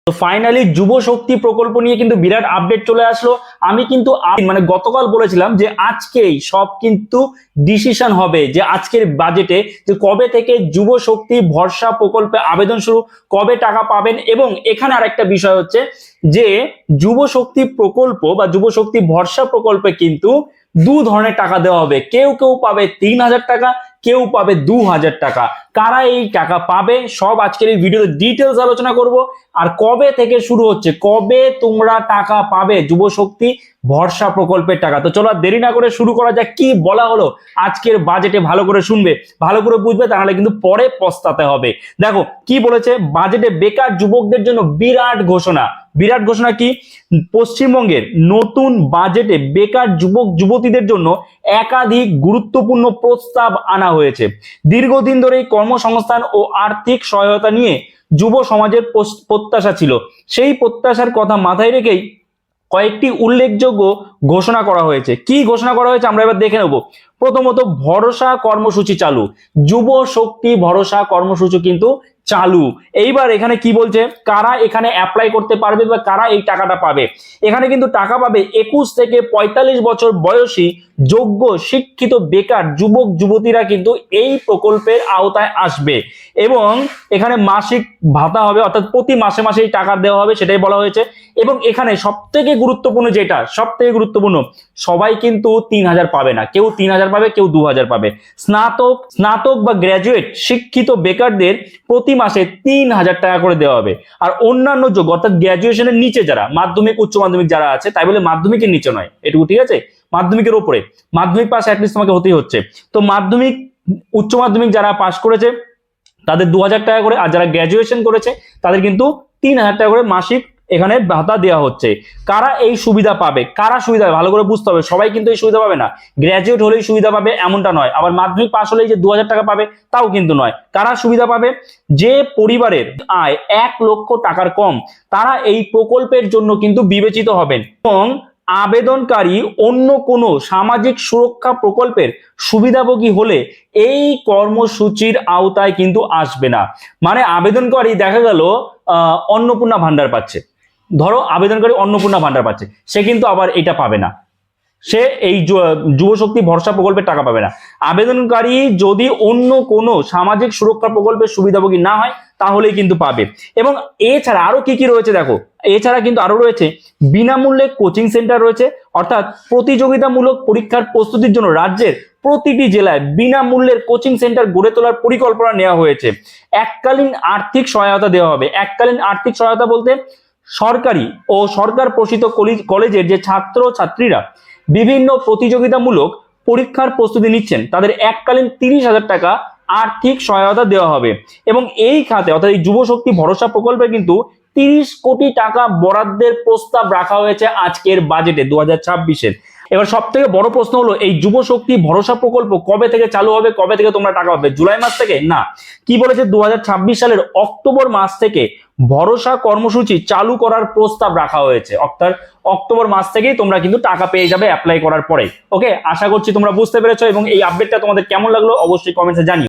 তো ফাইনালি যুব শক্তি প্রকল্প নিয়ে কিন্তু বিরাট আপডেট চলে আসলো। আমি কিন্তু মানে গতকাল বলেছিলাম যে আজকেই সব কিন্তু ডিসিশন হবে যে আজকের বাজেটে যে কবে থেকে যুব শক্তি ভরসা প্রকল্পে আবেদন শুরু, কবে টাকা পাবেন। এবং এখানে আরেকটা বিষয় হচ্ছে যে যুব শক্তি প্রকল্প বা যুব শক্তি ভরসা প্রকল্পে কিন্তু দু ধরনের টাকা দেওয়া হবে। কেউ কেউ পাবে 3,000 টাকা, কেউ পাবে 2,000 টাকা। কারা এই টাকা পাবে সব আজকের এই ভিডিওতে ডিটেলস আলোচনা করব। আর কবে থেকে শুরু হচ্ছে, কবে তোমরা টাকা পাবে যুব শক্তি ভরসা প্রকল্পের টাকা। তো চলো দেরি না করে শুরু করা যাক। কি বলা হলো আজকের বাজেটে, ভালো করে শুনবে, ভালো করে বুঝবে, তাহলে কিন্তু পরে পস্তাতে হবে। দেখো কি বলেছে বাজেটে, বেকার যুবকদের জন্য বিরাট ঘোষণা। বিরাট ঘোষণা কি? পশ্চিমবঙ্গের নতুন বাজেটে বেকার যুবক যুবতীদের জন্য একাধিক গুরুত্বপূর্ণ প্রস্তাব আনা হয়েছে। দীর্ঘদিন ধরে কর্মসংস্থান ও আর্থিক সহায়তা নিয়ে যুব সমাজের প্রত্যাশা ছিল। সেই প্রত্যাশার কথা মাথায় রেখেই কয়েকটি উল্লেখযোগ্য ঘোষণা করা হয়েছে। কি ঘোষণা করা হয়েছে আমরা এবার দেখে নেব। প্রথমত ভরসা কর্মসূচি চালু। যুব শক্তি ভরসা কর্মসূচি কিন্তু চালু। এইবার এখানে কি বলছে, কারা এখানে অ্যাপ্লাই করতে পারবে বা কারা এই টাকাটা পাবে। এখানে কিন্তু টাকা পাবে 21 থেকে 45 বছর বয়সী যোগ্য শিক্ষিত বেকার যুবক যুবতীরা কিন্তু এই প্রকল্পের আওতায় আসবে। এবং এখানে মাসিক ভাতা হবে, অর্থাৎ প্রতি মাসে মাসে এই টাকা দেওয়া হবে, সেটাই বলা হয়েছে। এবং এখানে সব থেকে গুরুত্বপূর্ণ যেটা, সব থেকে গুরুত্বপূর্ণ, সবাই কিন্তু 3,000 পাবে না, কেউ 3,000 পাবে, কেউ 2,000 পাবে। স্নাতক বা গ্র্যাজুয়েট শিক্ষিত বেকারদের প্রতি মাসে 3,000 টাকা করে দেওয়া হবে। আর অন্যান্য যোগ্য অর্থাৎ গ্র্যাজুয়েশনের নিচে যারা, মাধ্যমিক উচ্চ মাধ্যমিক যারা আছে, তাই বলে মাধ্যমিকের নিচে নয়, এটুকু ঠিক আছে, মাধ্যমিকের উপরে, মাধ্যমিক পাস অ্যাটলিস্ট তোমাকে হতেই হচ্ছে। তো মাধ্যমিক উচ্চ মাধ্যমিক যারা পাস করেছে তাদের 2,000 টাকা করে, আর যারা গ্র্যাজুয়েশন করেছে তাদের কিন্তু 3,000 টাকা করে মাসিক এখানে ভাতা দেওয়া হচ্ছে। কারা এই সুবিধা পাবে, কারা সুবিধা ভালো করে বুঝতে হবে। সবাই কিন্তু এই সুবিধা পাবে না। গ্র্যাজুয়েট হলেই সুবিধা পাবে এমনটা নয়, আবার মাধ্যমিক পাস হলেই যে 2,000 টাকা পাবে তাও কিন্তু নয়। কারা সুবিধা পাবে? যে পরিবারের আয় 1 লক্ষ টাকার কম, তারা এই প্রকল্পের জন্য কিন্তু বিবেচিত হবেন। এবং আবেদনকারী অন্য কোনো সামাজিক সুরক্ষা প্রকল্পের সুবিধাভোগী হলে এই কর্মসূচির আওতায় কিন্তু আসবে না। মানে আবেদনকারী দেখা গেল অন্নপূর্ণা ভান্ডার পাচ্ছে, ধরো আবেদনকারী অন্নপূর্ণা ভান্ডার পাচ্ছে, সে কিন্তু আবার এটা পাবে না, সে এই যুব শক্তি ভরসা প্রকল্পের টাকা পাবে না। আবেদনকারী যদি অন্য কোনো সামাজিক সুরক্ষা প্রকল্পের সুবিধাভোগী না হয় তাহলেই কিন্তু পাবে। এবং এছাড়া আরো কি কি রয়েছে দেখো, এছাড়া কিন্তু আরো রয়েছে বিনামূল্যে কোচিং সেন্টার রয়েছে, অর্থাৎ প্রতিযোগিতামূলক পরীক্ষার প্রস্তুতির জন্য রাজ্যের প্রতিটি জেলায় বিনামূল্যের কোচিং সেন্টার গড়ে তোলার পরিকল্পনা নেওয়া হয়েছে। এককালীন আর্থিক সহায়তা দেওয়া হবে। এককালীন আর্থিক সহায়তা বলতে সরকারি ও সরকার পোষিত কলেজের যে ছাত্র ছাত্রীরা বিভিন্ন প্রতিযোগিতামূলক পরীক্ষার প্রস্তুতি নিচ্ছেন তাদের এককালীন 30,000 টাকা আর্থিক সহায়তা দেওয়া হবে। এবং এই খাতে অর্থাৎ এই যুব শক্তি ভরসা প্রকল্পে কিন্তু 30 কোটি টাকা বরাদ্দের প্রস্তাব রাখা হয়েছে আজকের বাজেটে 2026-এর। এবার সব থেকে বড় প্রশ্ন হলো এই যুব শক্তি ভরসা প্রকল্প কবে থেকে চালু হবে, কবে থেকে তোমরা টাকা পাবে? জুলাই মাস থেকে না, কি বলেছে 2026 সালের অক্টোবর মাস থেকে ভরসা কর্মসূচি চালু করার প্রস্তাব রাখা হয়েছে। অর্থাৎ অক্টোবর মাস থেকেই তোমরা কিন্তু টাকা পেয়ে যাবে অ্যাপ্লাই করার পরে। ওকে, আশা করছি তোমরা বুঝতে পেরেছো। এবং এই আপডেটটা তোমাদের কেমন লাগলো অবশ্যই কমেন্টে জানিও।